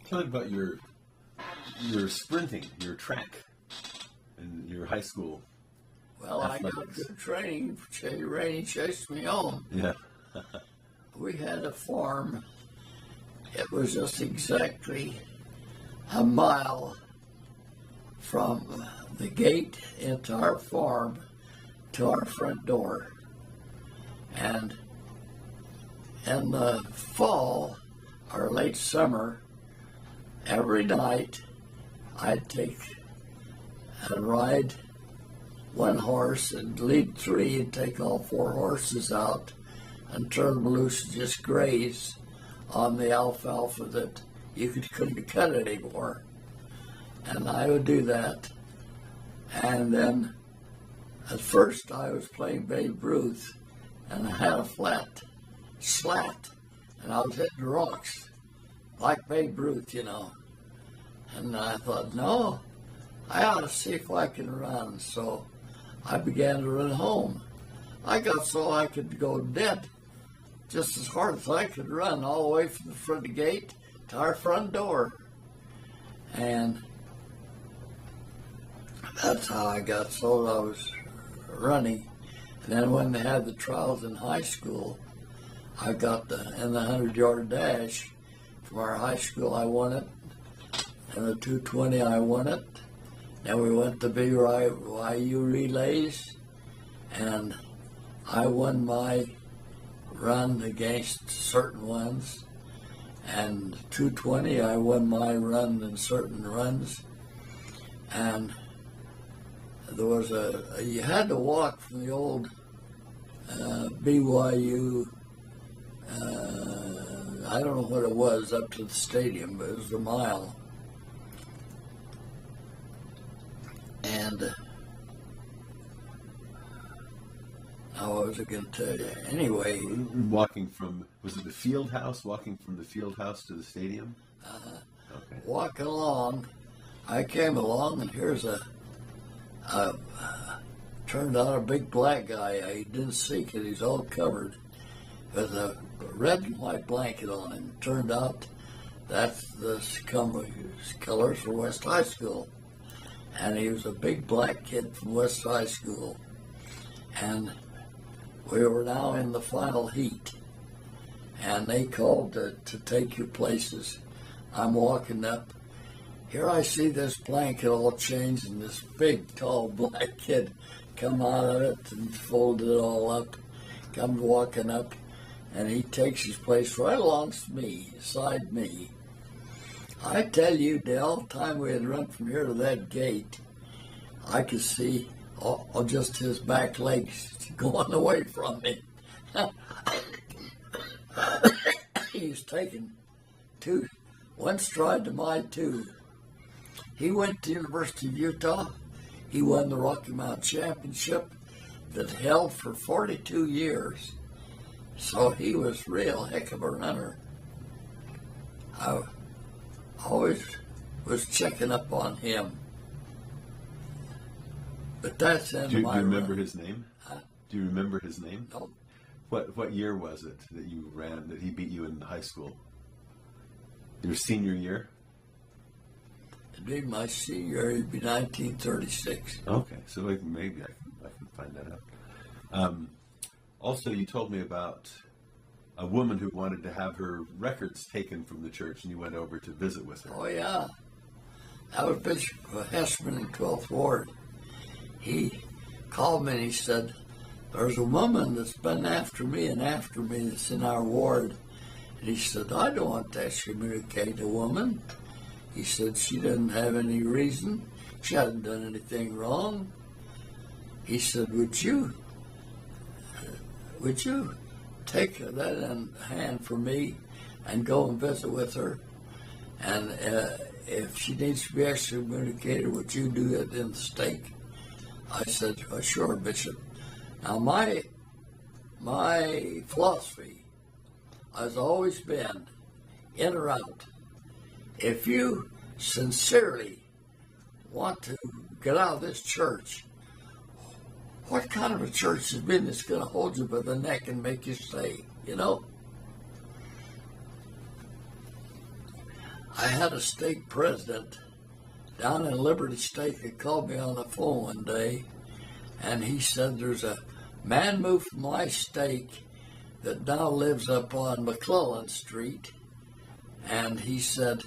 Tell me about your sprinting, your track, and your high school. Well, athletics. I got good training. Rainey chased me home. Yeah. We had a farm. It was just exactly a mile from the gate into our farm to our front door. And in the fall or late summer, every night I'd take and ride one horse and lead three and take all four horses out and turn them loose and just graze on the alfalfa that you couldn't cut anymore. And I would do that. And then at first I was playing Babe Ruth and I had a flat slat and I was hitting rocks like Babe Ruth, you know. And I thought, no, I ought to see if I can run. So I began to run home. I got so I could go dead just as hard as I could run all the way from the front gate to our front door. And that's how I got so I was running. And then when they had the trials in high school, I got in the 100-yard dash from our high school, I won it. And the 220, I won it. Then we went to BYU relays, and I won my run against certain ones. And 220, I won my run in certain runs. And there was you had to walk from the old BYU, I don't know what it was, up to the stadium, but it was a mile. And what was I going to tell you? Anyway. Walking from, was it the field house? Walking from the field house to the stadium? Okay. Walking along, I came along, and here's turned out a big black guy. I didn't see because he's all covered with a red and white blanket on him. Turned out that's the colors for West High School. And he was a big black kid from West High School. And we were now in the final heat. And they called to take your places. I'm walking up. Here I see this blanket all changed, and this big, tall black kid come out of it and folded it all up, come walking up, and he takes his place right alongside me, beside me. I tell you, the whole time we had run from here to that gate, I could see just his back legs going away from me. He was taking one stride to my two. He went to the University of Utah. He won the Rocky Mountain Championship that held for 42 years. So he was real heck of a runner. I always was checking up on him. But that's the end of my Do you remember run. His name? Do you remember his name? No. What year was it that you ran, that he beat you in high school? Your senior year? It'd be my senior year. It'd be 1936. Okay, so maybe I can find that out. Also, you told me about a woman who wanted to have her records taken from the church, and you went over to visit with her. Oh, yeah. That was Bishop Hessman in 12th Ward. He called me and he said, there's a woman that's been after me that's in our ward. And he said, I don't want to excommunicate a woman. He said, she didn't have any reason. She hadn't done anything wrong. He said, would you take that in hand for me and go and visit with her? And if she needs to be excommunicated, would you do it in the stake? I said, oh, sure, Bishop. Now, my philosophy has always been, in or out, if you sincerely want to get out of this church, what kind of a church has been that's going to hold you by the neck and make you stay, you know? I had a stake president down in Liberty Stake that called me on the phone one day, and he said there's a man moved from my stake that now lives up on McClellan Street, and he said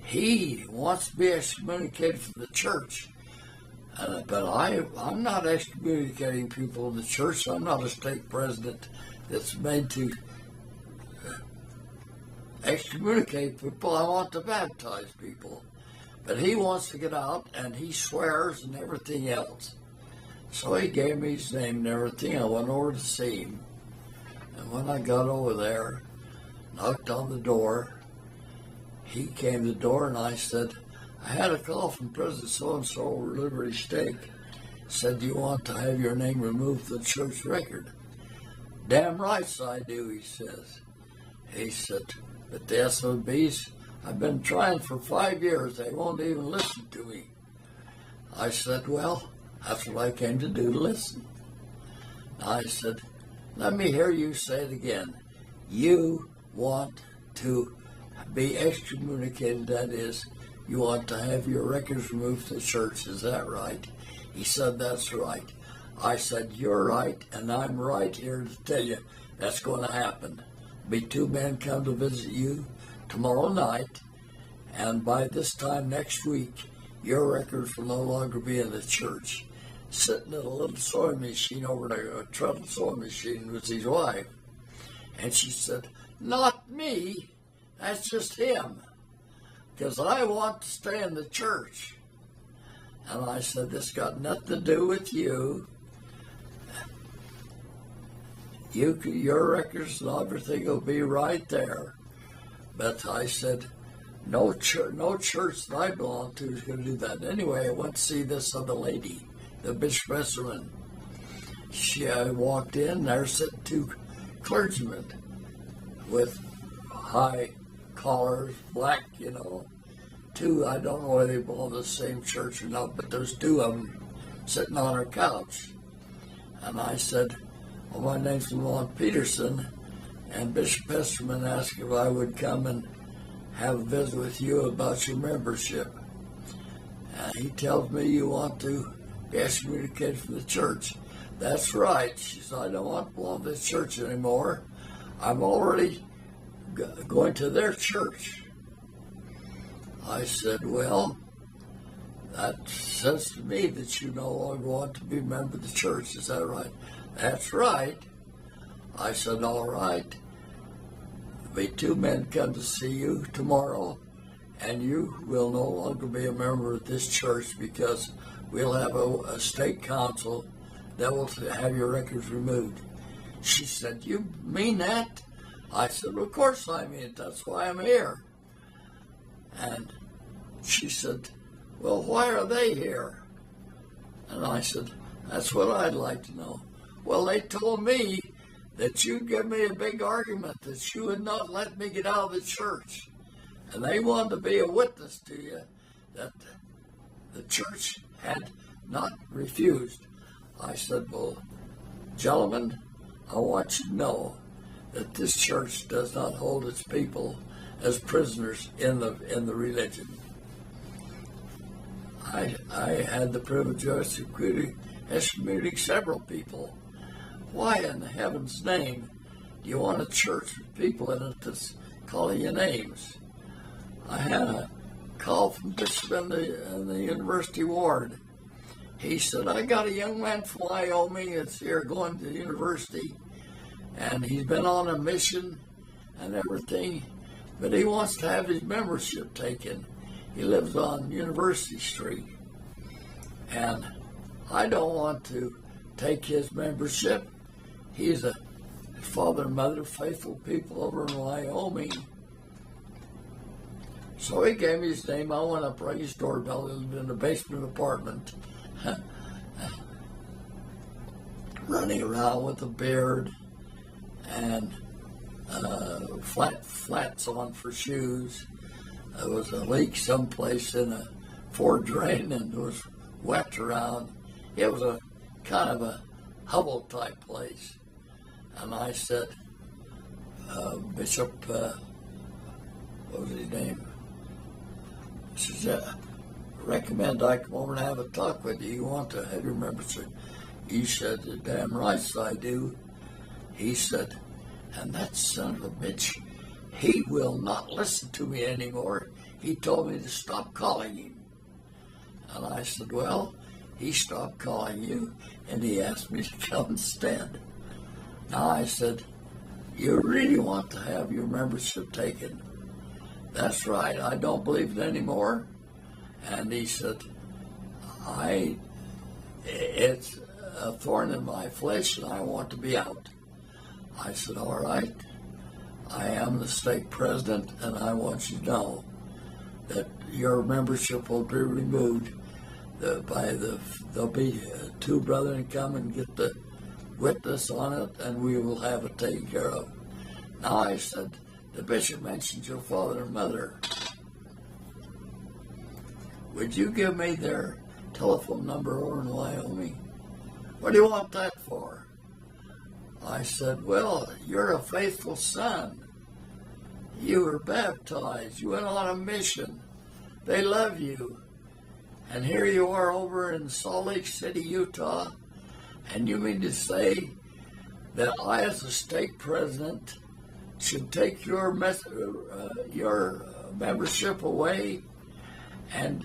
he wants to be excommunicated from the church. But I'm not excommunicating people in the church. I'm not a stake president that's made to excommunicate people. I want to baptize people. But he wants to get out, and he swears and everything else. So he gave me his name and everything. I went over to see him. And when I got over there, knocked on the door, he came to the door, and I said, I had a call from President so-and-so over Liberty Stake. Said, do you want to have your name removed from the church record? Damn right I do, he says. He said, but the SOBs, I've been trying for 5 years. They won't even listen to me. I said, well, that's what I came to do, to listen. I said, let me hear you say it again. You want to be excommunicated, that is, you want to have your records removed from the church, is that right? He said, that's right. I said, you're right, and I'm right here to tell you that's going to happen. Be 2 men come to visit you tomorrow night, and by this time next week, your records will no longer be in the church. Sitting at a little sewing machine over there, a treadle sewing machine, was his wife. And she said, not me, that's just him, because I want to stay in the church. And I said, this got nothing to do with you. Your records and everything will be right there. But I said, no church that I belong to is going to do that. Anyway, I went to see this other lady, the Bishop Esserman. I walked in, there sitting 2 clergymen with high collars, black, 2, I don't know whether they belong to the same church or not, but there's 2 of them sitting on her couch. And I said, well, my name's Lamonte Peterson, and Bishop Esserman asked if I would come and have a visit with you about your membership. And he tells me you want to be excommunicated from the church. That's right. She said, I don't want to belong to this church anymore. I'm already going to their church. I said, well, that says to me that you no longer want to be a member of the church. Is that right? That's right. I said, all right. There'll be 2 men come to see you tomorrow, and you will no longer be a member of this church because we'll have a state council that will have your records removed. She said, you mean that? I said, well, of course I mean it. That's why I'm here. And she said, well, why are they here? And I said, that's what I'd like to know. Well, they told me that you'd give me a big argument, that you would not let me get out of the church. And they wanted to be a witness to you that the church had not refused. I said, well, gentlemen, I want you to know that this church does not hold its people as prisoners in the religion. I had the privilege of excommunicating several people. Why in heaven's name do you want a church with people in it that's calling you names? I had a call from Bishop in the university ward. He said, I got a young man from Wyoming that's here going to the university, and he's been on a mission and everything, but he wants to have his membership taken. He lives on University Street, and I don't want to take his membership. He's a father and mother, faithful people over in Wyoming. So he gave me his name. I went up, rang his doorbell. He lived in the basement apartment, running around with a beard and flats on for shoes. There was a leak someplace in a Ford drain, and there was wet around. It was a kind of a hovel type place. And I said, Bishop, what was his name? She said, recommend I come over and have a talk with you. You want to have your membership? He said, damn right I do. He said, and that son of a bitch, he will not listen to me anymore. He told me to stop calling him. And I said, well, he stopped calling you, and he asked me to come instead. Now I said, you really want to have your membership taken? That's right, I don't believe it anymore. And he said, it's a thorn in my flesh, and I want to be out. I said, all right, I am the stake president, and I want you to know that your membership will be removed. There'll be two brethren come and get the witness on it, and we will have it taken care of. Now I said, the bishop mentioned your father and mother. Would you give me their telephone number over in Wyoming? What do you want that for? I said, well, you're a faithful son. You were baptized. You went on a mission. They love you. And here you are over in Salt Lake City, Utah, and you mean to say that I, as a stake president, should take your membership away and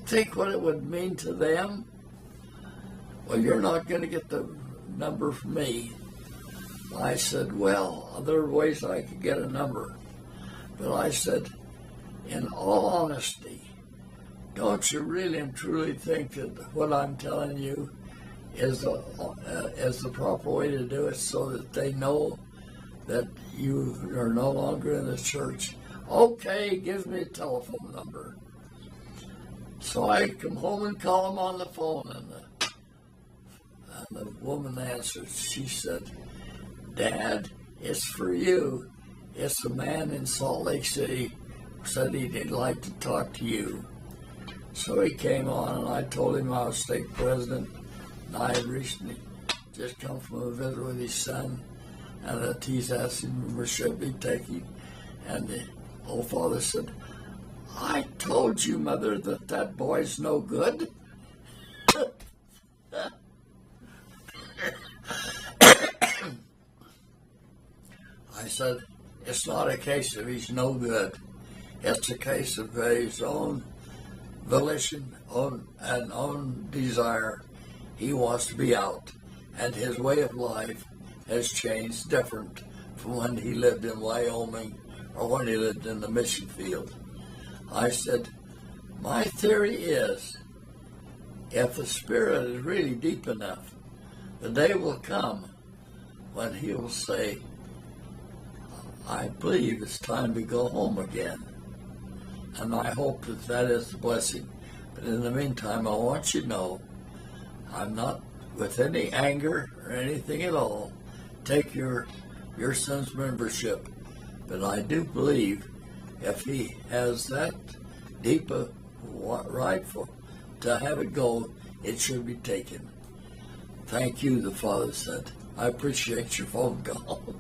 think what it would mean to them? Well, you're not going to get the number from me. I said, well, there are ways I could get a number. But I said, in all honesty, don't you really and truly think that what I'm telling you is the proper way to do it, so that they know that you are no longer in the church? Okay, gives me a telephone number. So I come home and call him on the phone, and the woman answered. She said, Dad, it's for you. It's a man in Salt Lake City who said he'd like to talk to you. So he came on, and I told him I was stake president, and I had recently just come from a visit with his son, and that he's asking membership be taken. And the old father said, I told you, Mother, that boy's no good. I said, it's not a case of he's no good. It's a case of his own volition, own desire. He wants to be out, and his way of life has changed different from when he lived in Wyoming or when he lived in the mission field. I said, my theory is, if the spirit is really deep enough, the day will come when he will say, I believe it's time to go home again. And I hope that is the blessing. But in the meantime, I want you to know, I'm not with any anger or anything at all. Take your son's membership. But I do believe if he has that deep a right to have it go, it should be taken. Thank you, the father said. I appreciate your phone call.